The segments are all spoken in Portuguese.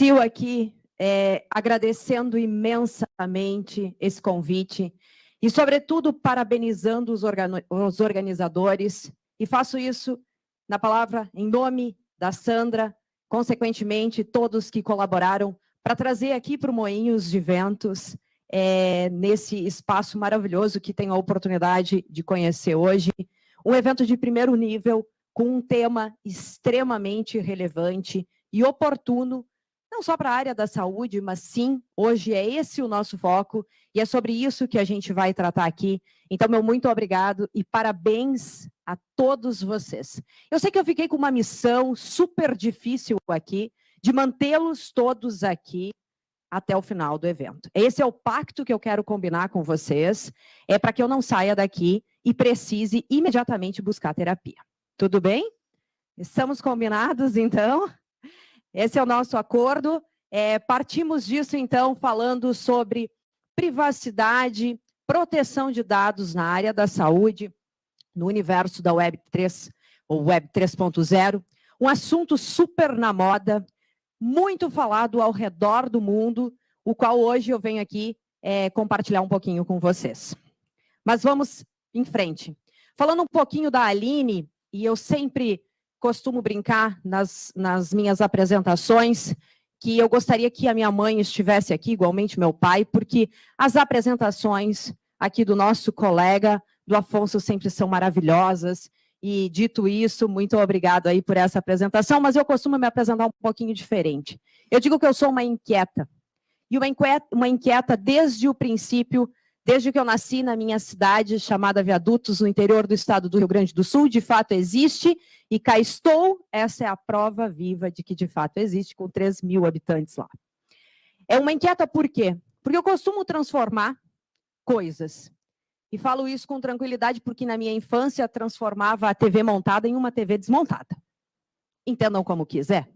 inicio aqui agradecendo imensamente esse convite e, sobretudo, parabenizando os organizadores. E faço isso na palavra em nome da Sandra, consequentemente, todos que colaboraram para trazer aqui para o Moinhos de Ventos, nesse espaço maravilhoso que tenho a oportunidade de conhecer hoje, um evento de primeiro nível, com um tema extremamente relevante e oportuno, não só para a área da saúde, mas sim, hoje é esse o nosso foco, e é sobre isso que a gente vai tratar aqui. Então, meu muito obrigado e parabéns a todos vocês. Eu sei que eu fiquei com uma missão super difícil aqui, de mantê-los todos aqui até o final do evento. Esse é o pacto que eu quero combinar com vocês, para que eu não saia daqui e precise imediatamente buscar terapia. Tudo bem? Estamos combinados, então? Esse é o nosso acordo. Partimos disso, então, falando sobre privacidade, proteção de dados na área da saúde, no universo da Web 3, ou Web 3.0, um assunto super na moda, muito falado ao redor do mundo, o qual hoje eu venho aqui compartilhar um pouquinho com vocês. Mas vamos em frente. Falando um pouquinho da Aline, e eu sempre costumo brincar nas minhas apresentações, que eu gostaria que a minha mãe estivesse aqui, igualmente meu pai, porque as apresentações aqui do nosso colega, do Afonso, sempre são maravilhosas. E dito isso, muito obrigado aí por essa apresentação, mas eu costumo me apresentar um pouquinho diferente. Eu digo que eu sou uma inquieta, e uma inquieta desde o princípio, desde que eu nasci na minha cidade, chamada Viadutos, no interior do estado do Rio Grande do Sul, de fato existe, e cá estou, essa é a prova viva de que de fato existe, com 3.000 habitantes lá. É uma inquieta por quê? Porque eu costumo transformar coisas. E falo isso com tranquilidade porque na minha infância transformava a TV montada em uma TV desmontada. Entendam como quiser.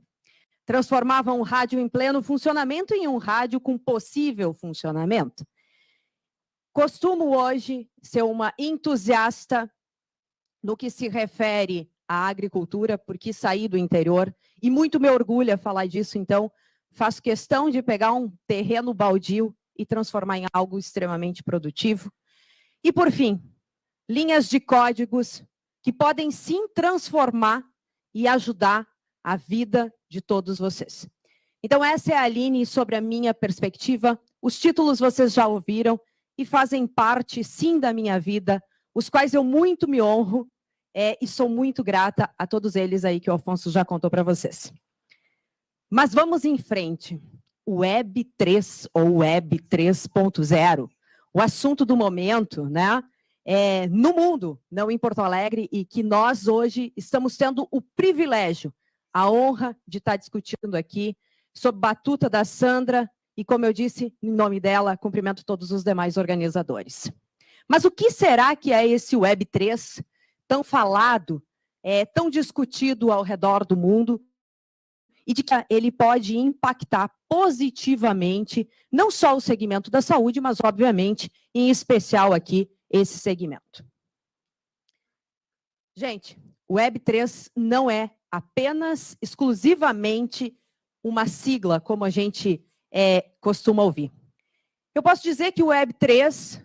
Transformava um rádio em pleno funcionamento em um rádio com possível funcionamento. Costumo hoje ser uma entusiasta no que se refere à agricultura, porque saí do interior e muito me orgulha falar disso, então faço questão de pegar um terreno baldio e transformar em algo extremamente produtivo. E, por fim, linhas de códigos que podem sim transformar e ajudar a vida de todos vocês. Então, essa é a Aline sobre a minha perspectiva. Os títulos vocês já ouviram e fazem parte, sim, da minha vida, os quais eu muito me honro e sou muito grata a todos eles aí que o Afonso já contou para vocês. Mas vamos em frente. Web 3 ou Web 3.0. O assunto do momento, né, no mundo, não em Porto Alegre, e que nós hoje estamos tendo o privilégio, a honra de estar discutindo aqui, sob batuta da Sandra, e como eu disse, em nome dela, cumprimento todos os demais organizadores. Mas o que será que é esse Web 3, tão falado, tão discutido ao redor do mundo, e de que ele pode impactar positivamente, não só o segmento da saúde, mas, obviamente, em especial aqui, esse segmento. Gente, o Web3 não é apenas, exclusivamente, uma sigla, como a gente costuma ouvir. Eu posso dizer que o Web3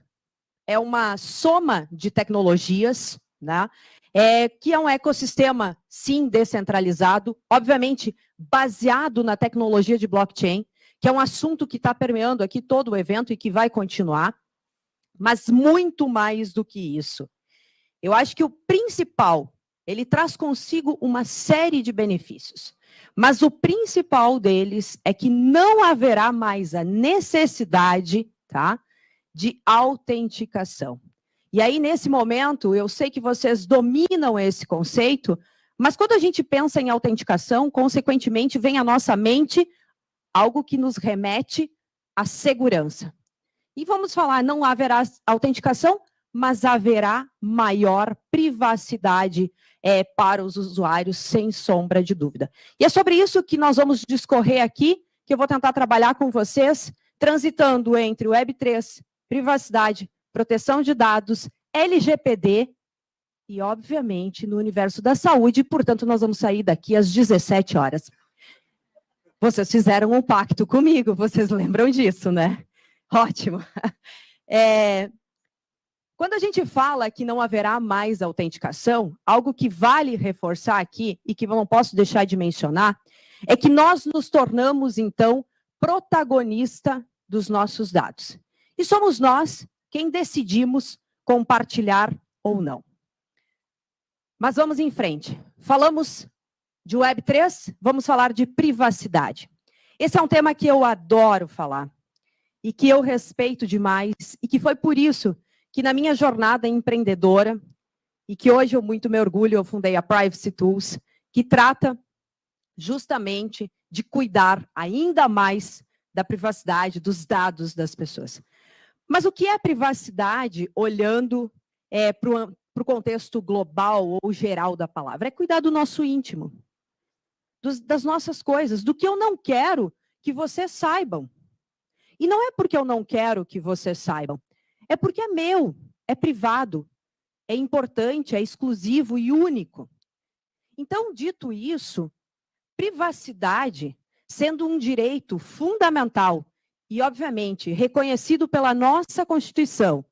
é uma soma de tecnologias, né? Que é um ecossistema, sim, descentralizado, obviamente baseado na tecnologia de blockchain, que é um assunto que está permeando aqui todo o evento e que vai continuar, mas muito mais do que isso. Eu acho que o principal, ele traz consigo uma série de benefícios, mas o principal deles é que não haverá mais a necessidade, tá, de autenticação. E aí, nesse momento, eu sei que vocês dominam esse conceito, mas quando a gente pensa em autenticação, consequentemente, vem à nossa mente algo que nos remete à segurança. E vamos falar, não haverá autenticação, mas haverá maior privacidade para os usuários, sem sombra de dúvida. E é sobre isso que nós vamos discorrer aqui, que eu vou tentar trabalhar com vocês, transitando entre o Web3, privacidade, proteção de dados, LGPD e, obviamente, no universo da saúde, portanto, nós vamos sair daqui às 17 horas. Vocês fizeram um pacto comigo, vocês lembram disso, né? Ótimo. Quando a gente fala que não haverá mais autenticação, algo que vale reforçar aqui e que eu não posso deixar de mencionar, é que nós nos tornamos, então, protagonista dos nossos dados. E somos nós quem decidimos compartilhar ou não. Mas vamos em frente. Falamos de Web3, vamos falar de privacidade. Esse é um tema que eu adoro falar e que eu respeito demais e que foi por isso que na minha jornada empreendedora e que hoje eu muito me orgulho, eu fundei a Privacy Tools, que trata justamente de cuidar ainda mais da privacidade, dos dados das pessoas. Mas o que é privacidade olhando para o contexto global ou geral da palavra? É cuidar do nosso íntimo, das nossas coisas, do que eu não quero que vocês saibam. E não é porque eu não quero que vocês saibam, é porque é meu, é privado, é importante, é exclusivo e único. Então, dito isso, privacidade, sendo um direito fundamental e, obviamente, reconhecido pela nossa Constituição,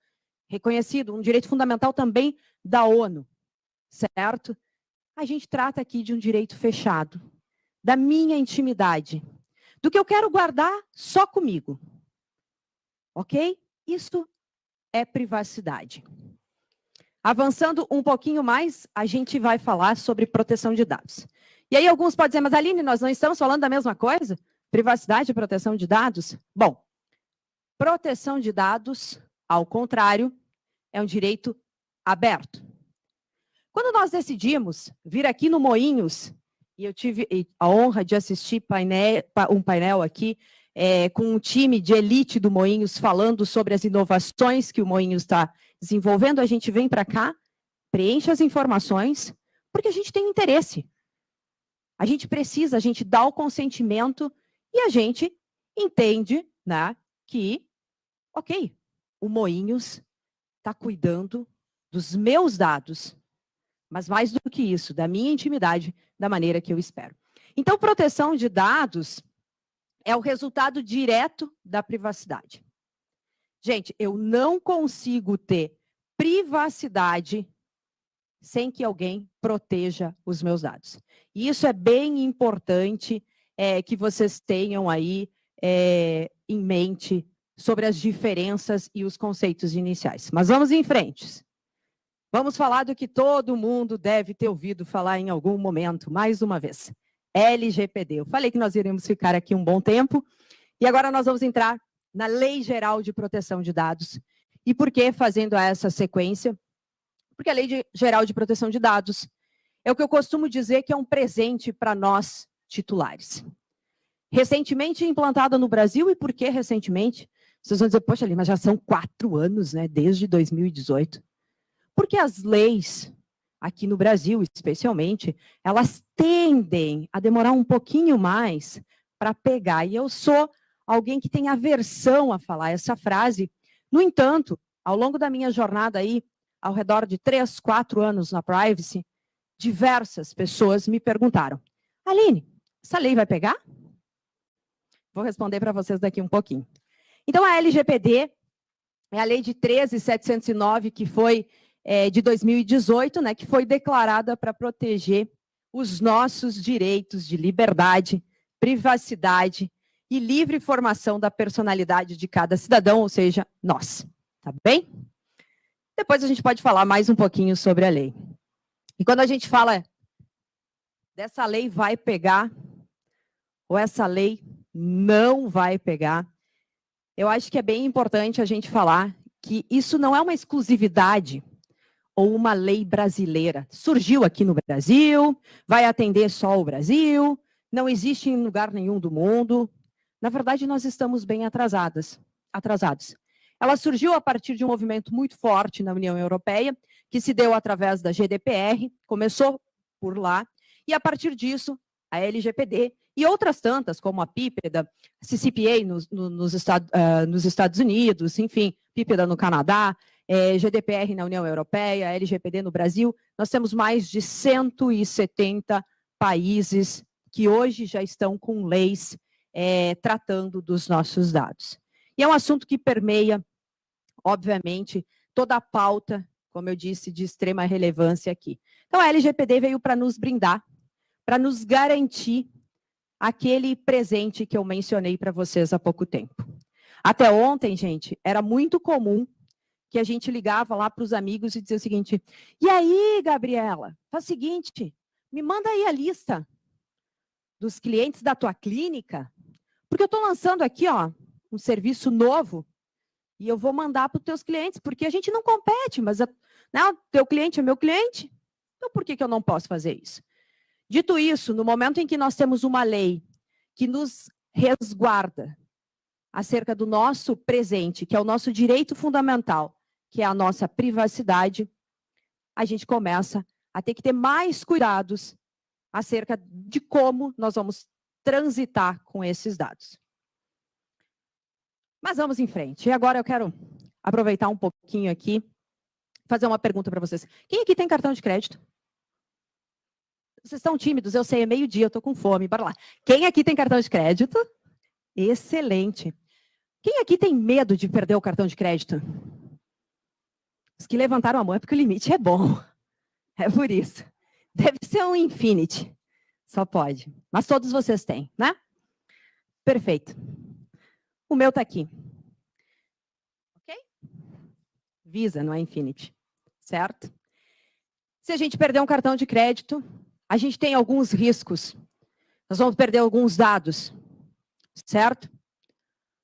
reconhecido um direito fundamental também da ONU, certo? A gente trata aqui de um direito fechado, da minha intimidade, do que eu quero guardar só comigo. Ok? Isso é privacidade. Avançando um pouquinho mais, a gente vai falar sobre proteção de dados. E aí alguns podem dizer, mas Aline, nós não estamos falando da mesma coisa? Privacidade e proteção de dados? Bom, proteção de dados, ao contrário, é um direito aberto. Quando nós decidimos vir aqui no Moinhos, e eu tive a honra de assistir um painel aqui com um time de elite do Moinhos falando sobre as inovações que o Moinhos está desenvolvendo, a gente vem para cá, preenche as informações, porque a gente tem interesse. A gente precisa, a gente dá o consentimento e a gente entende, né, que, ok, o Moinhos está cuidando dos meus dados, mas mais do que isso, da minha intimidade, da maneira que eu espero. Então, proteção de dados é o resultado direto da privacidade. Gente, eu não consigo ter privacidade sem que alguém proteja os meus dados. E isso é bem importante que vocês tenham aí em mente sobre as diferenças e os conceitos iniciais. Mas vamos em frente. Vamos falar do que todo mundo deve ter ouvido falar em algum momento, mais uma vez. LGPD. Eu falei que nós iríamos ficar aqui um bom tempo, e agora nós vamos entrar na Lei Geral de Proteção de Dados. E por que fazendo essa sequência? Porque a Lei Geral de Proteção de Dados é o que eu costumo dizer que é um presente para nós, titulares. Recentemente implantada no Brasil, e por que recentemente? Vocês vão dizer, poxa, ali, mas já são 4 anos, né, desde 2018. Porque as leis, aqui no Brasil especialmente, elas tendem a demorar um pouquinho mais para pegar. E eu sou alguém que tem aversão a falar essa frase. No entanto, ao longo da minha jornada aí, ao redor de 3, 4 anos na Privacy, diversas pessoas me perguntaram, Aline, essa lei vai pegar? Vou responder para vocês daqui um pouquinho. Então, a LGPD é a lei de 13.709, que foi de 2018, né, que foi declarada para proteger os nossos direitos de liberdade, privacidade e livre formação da personalidade de cada cidadão, ou seja, nós. Tá bem? Depois a gente pode falar mais um pouquinho sobre a lei. E quando a gente fala dessa lei vai pegar, ou essa lei não vai pegar, eu acho que é bem importante a gente falar que isso não é uma exclusividade ou uma lei brasileira. Surgiu aqui no Brasil, vai atender só o Brasil, não existe em lugar nenhum do mundo. Na verdade, nós estamos bem atrasados. Ela surgiu a partir de um movimento muito forte na União Europeia, que se deu através da GDPR, começou por lá, e a partir disso, a LGPD e outras tantas, como a PIPEDA, CCPA nos Estados Unidos, enfim, PIPEDA no Canadá, GDPR na União Europeia, LGPD no Brasil, nós temos mais de 170 países que hoje já estão com leis tratando dos nossos dados. E é um assunto que permeia, obviamente, toda a pauta, como eu disse, de extrema relevância aqui. Então, a LGPD veio para nos brindar, para nos garantir aquele presente que eu mencionei para vocês há pouco tempo. Até ontem, gente, era muito comum que a gente ligava lá para os amigos e dizia o seguinte: e aí, Gabriela, faz o seguinte, me manda aí a lista dos clientes da tua clínica, porque eu estou lançando aqui, ó, um serviço novo e eu vou mandar para os teus clientes, porque a gente não compete, mas o teu cliente é meu cliente, então por que eu não posso fazer isso? Dito isso, no momento em que nós temos uma lei que nos resguarda acerca do nosso presente, que é o nosso direito fundamental, que é a nossa privacidade, a gente começa a ter que ter mais cuidados acerca de como nós vamos transitar com esses dados. Mas vamos em frente. E agora eu quero aproveitar um pouquinho aqui, fazer uma pergunta para vocês. Quem aqui tem cartão de crédito? Vocês estão tímidos, eu sei, é meio-dia, eu estou com fome, bora lá. Quem aqui tem cartão de crédito? Excelente. Quem aqui tem medo de perder o cartão de crédito? Os que levantaram a mão é porque o limite é bom. É por isso. Deve ser um Infinity. Só pode. Mas todos vocês têm, né? Perfeito. O meu está aqui. Ok? Visa, não é Infinity. Certo? Se a gente perder um cartão de crédito, a gente tem alguns riscos. Nós vamos perder alguns dados. Certo?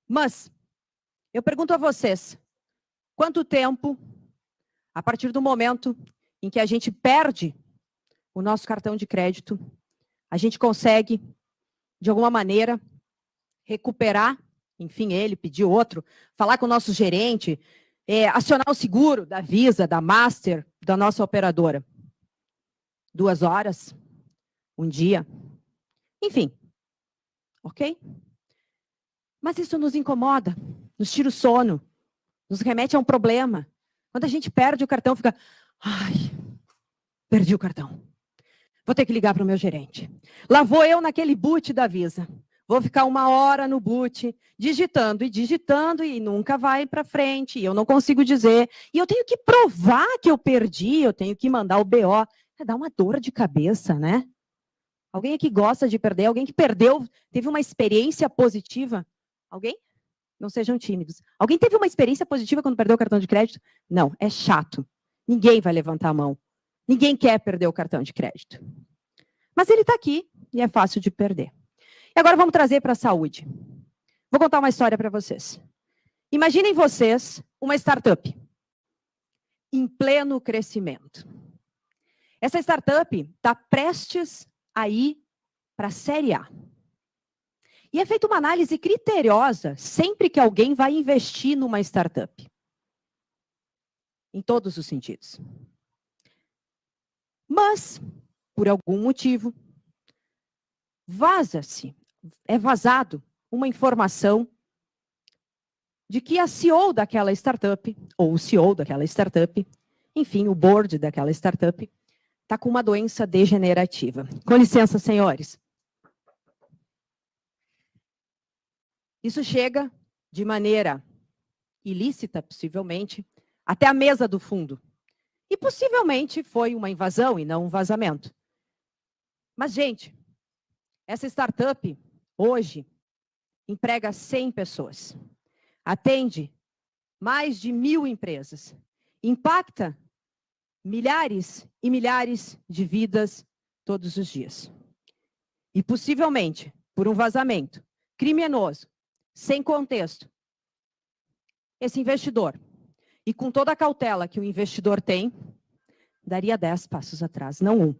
Mas, eu pergunto a vocês, quanto tempo, a partir do momento em que a gente perde o nosso cartão de crédito, a gente consegue, de alguma maneira, recuperar, enfim, ele, pedir outro, falar com o nosso gerente, acionar o seguro da Visa, da Master, da nossa operadora? 2 horas? Um dia? Enfim. Ok? Mas isso nos incomoda, nos tira o sono, nos remete a um problema. Quando a gente perde o cartão, fica... Ai, perdi o cartão. Vou ter que ligar para o meu gerente. Lá vou eu naquele boot da Visa. Vou ficar 1 hora no boot, digitando e nunca vai para frente. E eu não consigo dizer. E eu tenho que provar que eu perdi, eu tenho que mandar o BO. Dá uma dor de cabeça, né? Alguém aqui gosta de perder? Alguém que perdeu, teve uma experiência positiva? Alguém? Não sejam tímidos. Alguém teve uma experiência positiva quando perdeu o cartão de crédito? Não, é chato. Ninguém vai levantar a mão. Ninguém quer perder o cartão de crédito. Mas ele está aqui e é fácil de perder. E agora vamos trazer para a saúde. Vou contar uma história para vocês. Imaginem vocês uma startup em pleno crescimento. Essa startup está prestes a ir para a série A. E é feita uma análise criteriosa sempre que alguém vai investir numa startup. Em todos os sentidos. Mas, por algum motivo, é vazado uma informação de que a CEO daquela startup, ou o CEO daquela startup, enfim, o board daquela startup, está com uma doença degenerativa. Com licença, senhores. Isso chega de maneira ilícita, possivelmente, até a mesa do fundo. E possivelmente foi uma invasão e não um vazamento. Mas, gente, essa startup, hoje, emprega 100 pessoas. Atende mais de 1.000 empresas. Impacta milhares e milhares de vidas todos os dias. E possivelmente, por um vazamento criminoso, sem contexto, esse investidor, e com toda a cautela que o investidor tem, daria 10 passos atrás, não 1.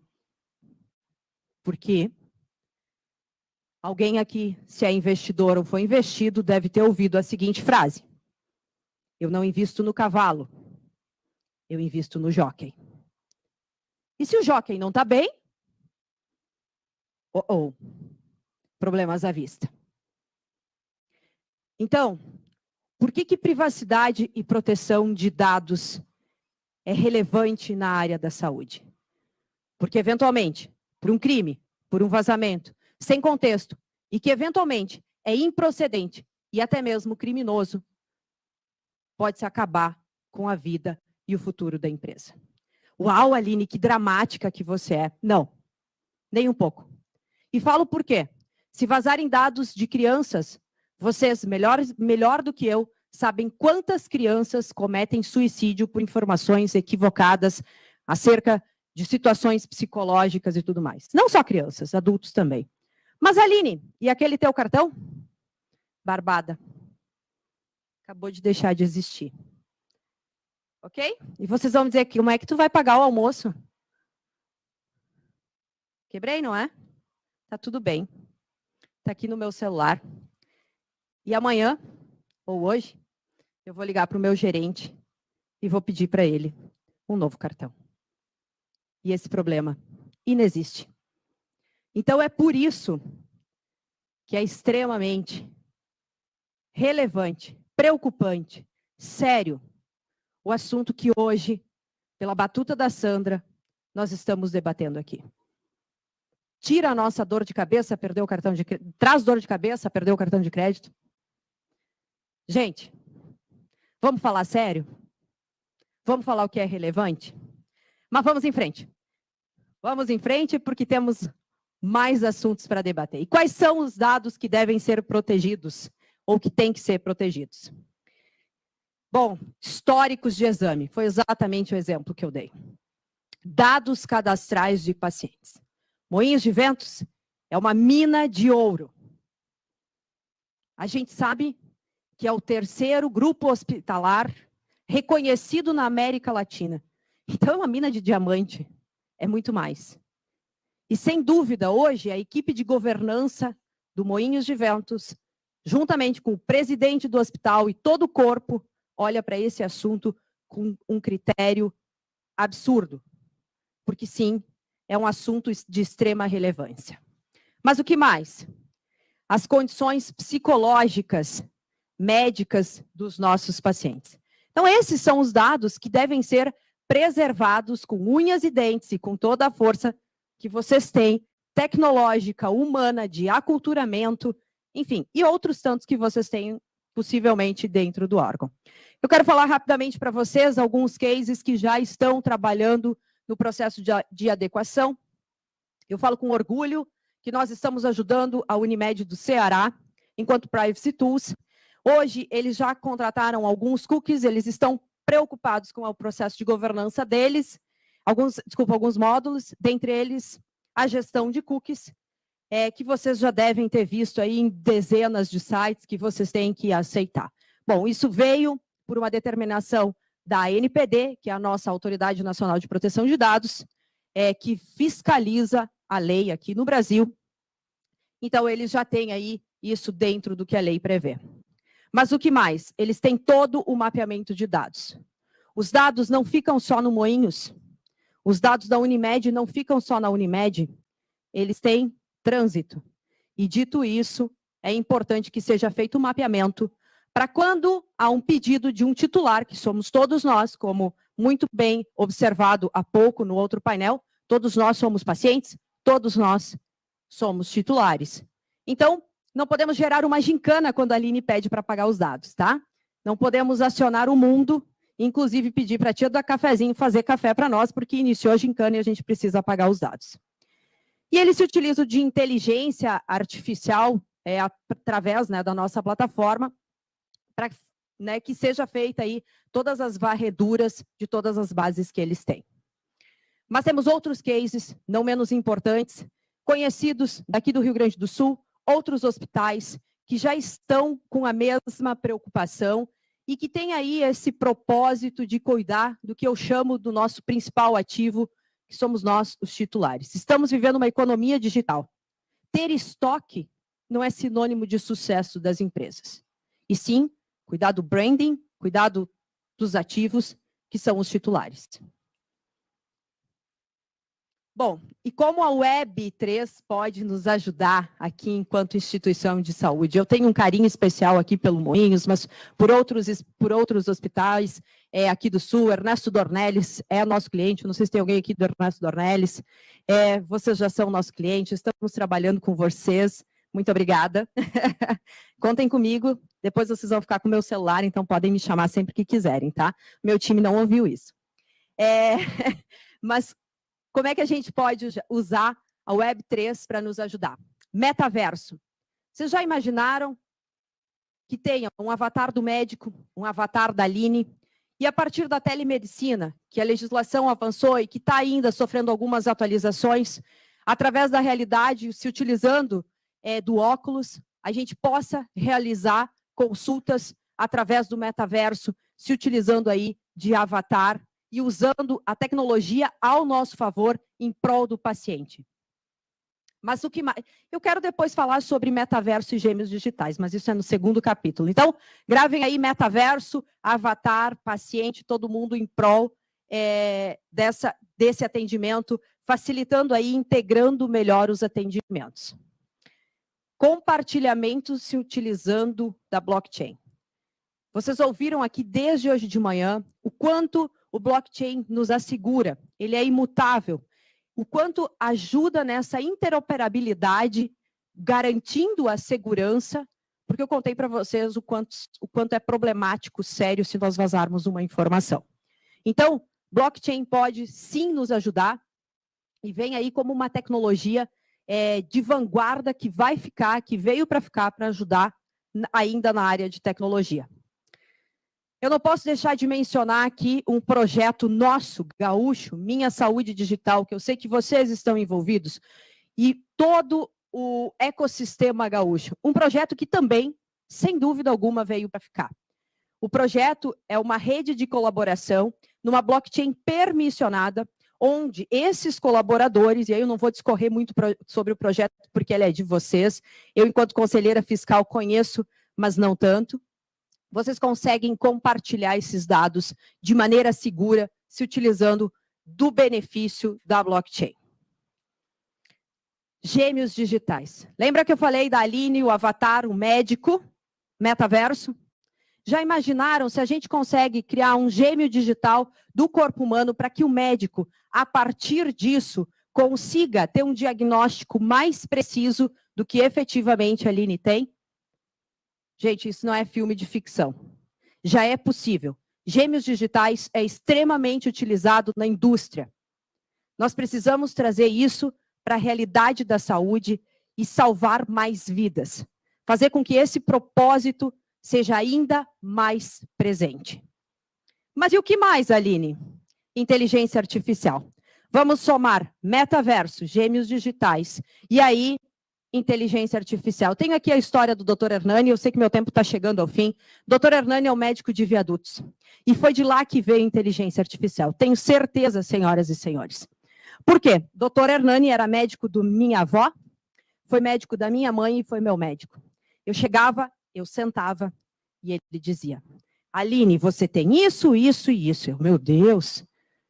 Porque alguém aqui, se é investidor ou foi investido, deve ter ouvido a seguinte frase: eu não invisto no cavalo, eu invisto no jockey. E se o jockey não está bem, problemas à vista. Então, por que privacidade e proteção de dados é relevante na área da saúde? Porque, eventualmente, por um crime, por um vazamento, sem contexto e que eventualmente é improcedente e até mesmo criminoso, pode-se acabar com a vida e o futuro da empresa. Uau, Aline, que dramática que você é. Não, nem um pouco. E falo por quê. Se vazarem dados de crianças, vocês, melhor do que eu, sabem quantas crianças cometem suicídio por informações equivocadas acerca de situações psicológicas e tudo mais. Não só crianças, adultos também. Mas, Aline, e aquele teu cartão? Barbada. Acabou de deixar de existir. Ok? E vocês vão dizer que como é que tu vai pagar o almoço? Quebrei, não é? Tá tudo bem. Tá aqui no meu celular. E amanhã, ou hoje, eu vou ligar para o meu gerente e vou pedir para ele um novo cartão. E esse problema inexiste. Então é por isso que é extremamente relevante, preocupante, sério, o assunto que hoje, pela batuta da Sandra, nós estamos debatendo aqui. Tira a nossa dor de cabeça, perder o cartão de crédito. Traz dor de cabeça, perder o cartão de crédito. Gente, vamos falar sério? Vamos falar o que é relevante? Mas vamos em frente. Vamos em frente porque temos mais assuntos para debater. E quais são os dados que devem ser protegidos ou que têm que ser protegidos? Bom, históricos de exame. Foi exatamente o exemplo que eu dei. Dados cadastrais de pacientes. Moinhos de Ventos é uma mina de ouro. A gente sabe que é o terceiro grupo hospitalar reconhecido na América Latina. Então é uma mina de diamante. É muito mais. E sem dúvida, hoje, a equipe de governança do Moinhos de Ventos, juntamente com o presidente do hospital e todo o corpo, olha para esse assunto com um critério absurdo. Porque sim, é um assunto de extrema relevância. Mas o que mais? As condições psicológicas, médicas dos nossos pacientes. Então, esses são os dados que devem ser preservados com unhas e dentes e com toda a força que vocês têm, tecnológica, humana, de aculturamento, enfim, e outros tantos que vocês têm possivelmente dentro do órgão. Eu quero falar rapidamente para vocês alguns cases que já estão trabalhando no processo de adequação. Eu falo com orgulho que nós estamos ajudando a Unimed do Ceará, enquanto Privacy Tools. Hoje, eles já contrataram alguns cookies, eles estão preocupados com o processo de governança deles, alguns módulos, dentre eles a gestão de cookies, que vocês já devem ter visto aí em dezenas de sites que vocês têm que aceitar. Bom, isso veio por uma determinação da ANPD, que é a nossa Autoridade Nacional de Proteção de Dados, que fiscaliza a lei aqui no Brasil. Então, eles já têm aí isso dentro do que a lei prevê. Mas o que mais? Eles têm todo o mapeamento de dados. Os dados não ficam só no Moinhos. Os dados da Unimed não ficam só na Unimed. Eles têm trânsito. E dito isso, é importante que seja feito um mapeamento para quando há um pedido de um titular, que somos todos nós, como muito bem observado há pouco no outro painel, todos nós somos pacientes, todos nós somos titulares. Então, não podemos gerar uma gincana quando a Aline pede para pagar os dados, tá? Não podemos acionar o mundo, inclusive pedir para a tia do cafezinho fazer café para nós, porque iniciou a gincana e a gente precisa pagar os dados. E eles se utilizam de inteligência artificial através da nossa plataforma, para que seja feita aí todas as varreduras de todas as bases que eles têm. Mas temos outros cases, não menos importantes, conhecidos daqui do Rio Grande do Sul, outros hospitais que já estão com a mesma preocupação e que têm aí esse propósito de cuidar do que eu chamo do nosso principal ativo, que somos nós, os titulares. Estamos vivendo uma economia digital. Ter estoque não é sinônimo de sucesso das empresas. E sim, cuidar do branding, cuidar dos ativos, que são os titulares. Bom, e como a Web3 pode nos ajudar aqui enquanto instituição de saúde? Eu tenho um carinho especial aqui pelo Moinhos, mas por outros hospitais aqui do Sul. Ernesto Dornelles é nosso cliente, não sei se tem alguém aqui do Ernesto Dornelles. Vocês já são nosso cliente, estamos trabalhando com vocês. Muito obrigada. Contem comigo, depois vocês vão ficar com o meu celular, então podem me chamar sempre que quiserem, tá? Meu time não ouviu isso. Mas como é que a gente pode usar a Web3 para nos ajudar? Metaverso. Vocês já imaginaram que tenha um avatar do médico, um avatar da Aline, e a partir da telemedicina, que a legislação avançou e que está ainda sofrendo algumas atualizações, através da realidade, se utilizando do óculos, a gente possa realizar consultas através do metaverso, se utilizando aí de avatar, e usando a tecnologia ao nosso favor em prol do paciente. Mas o que mais? Eu quero depois falar sobre metaverso e gêmeos digitais, mas isso é no segundo capítulo. Então, gravem aí metaverso, avatar, paciente, todo mundo em prol desse atendimento, facilitando aí, integrando melhor os atendimentos. Compartilhamento se utilizando da blockchain. Vocês ouviram aqui desde hoje de manhã o quanto o blockchain nos assegura, ele é imutável, o quanto ajuda nessa interoperabilidade, garantindo a segurança, porque eu contei para vocês o quanto é problemático, sério, se nós vazarmos uma informação. Então, blockchain pode sim nos ajudar, e vem aí como uma tecnologia de vanguarda que vai ficar, que veio para ficar, para ajudar ainda na área de tecnologia. Eu não posso deixar de mencionar aqui um projeto nosso, gaúcho, Minha Saúde Digital, que eu sei que vocês estão envolvidos, e todo o ecossistema gaúcho. Um projeto que também, sem dúvida alguma, veio para ficar. O projeto é uma rede de colaboração numa blockchain permissionada, onde esses colaboradores, e aí eu não vou discorrer muito sobre o projeto, porque ele é de vocês, eu, enquanto conselheira fiscal, conheço, mas não tanto. Vocês conseguem compartilhar esses dados de maneira segura, se utilizando do benefício da blockchain. Gêmeos digitais. Lembra que eu falei da Aline, o avatar, o médico, metaverso? Já imaginaram se a gente consegue criar um gêmeo digital do corpo humano para que o médico, a partir disso, consiga ter um diagnóstico mais preciso do que efetivamente a Aline tem? Gente, isso não é filme de ficção. Já é possível. Gêmeos digitais é extremamente utilizado na indústria. Nós precisamos trazer isso para a realidade da saúde e salvar mais vidas. Fazer com que esse propósito seja ainda mais presente. Mas e o que mais, Aline? Inteligência artificial. Vamos somar metaverso, gêmeos digitais, e aí inteligência artificial. Tenho aqui a história do Dr. Hernani, eu sei que meu tempo está chegando ao fim. Dr. Hernani é um médico de Viadutos. E foi de lá que veio a inteligência artificial. Tenho certeza, senhoras e senhores. Por quê? Dr. Hernani era médico da minha avó, foi médico da minha mãe e foi meu médico. Eu chegava, eu sentava e ele dizia: Aline, você tem isso, isso e isso. Eu, meu Deus,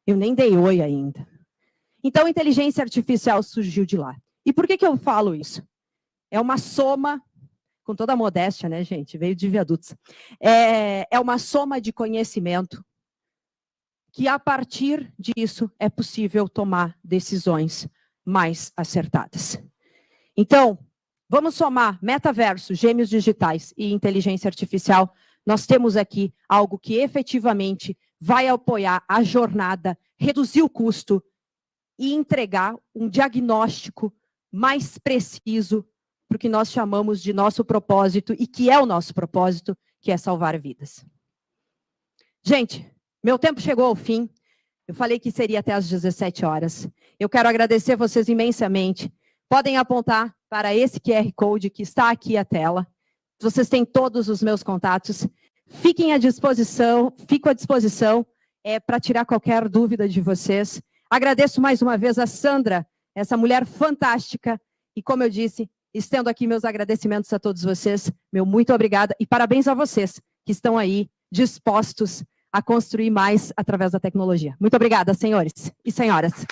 eu nem dei oi ainda. Então, a inteligência artificial surgiu de lá. E por que eu falo isso? É uma soma, com toda a modéstia, né, gente? Veio de Viadutos. É uma soma de conhecimento que, a partir disso, é possível tomar decisões mais acertadas. Então, vamos somar metaverso, gêmeos digitais e inteligência artificial. Nós temos aqui algo que efetivamente vai apoiar a jornada, reduzir o custo e entregar um diagnóstico mais preciso para o que nós chamamos de nosso propósito e que é o nosso propósito, que é salvar vidas. Gente, meu tempo chegou ao fim. Eu falei que seria até às 17 horas. Eu quero agradecer vocês imensamente. Podem apontar para esse QR Code que está aqui à tela. Vocês têm todos os meus contatos. Fico à disposição para tirar qualquer dúvida de vocês. Agradeço mais uma vez a Sandra, essa mulher fantástica. E como eu disse, estendo aqui meus agradecimentos a todos vocês. Meu muito obrigada e parabéns a vocês que estão aí dispostos a construir mais através da tecnologia. Muito obrigada, senhores e senhoras.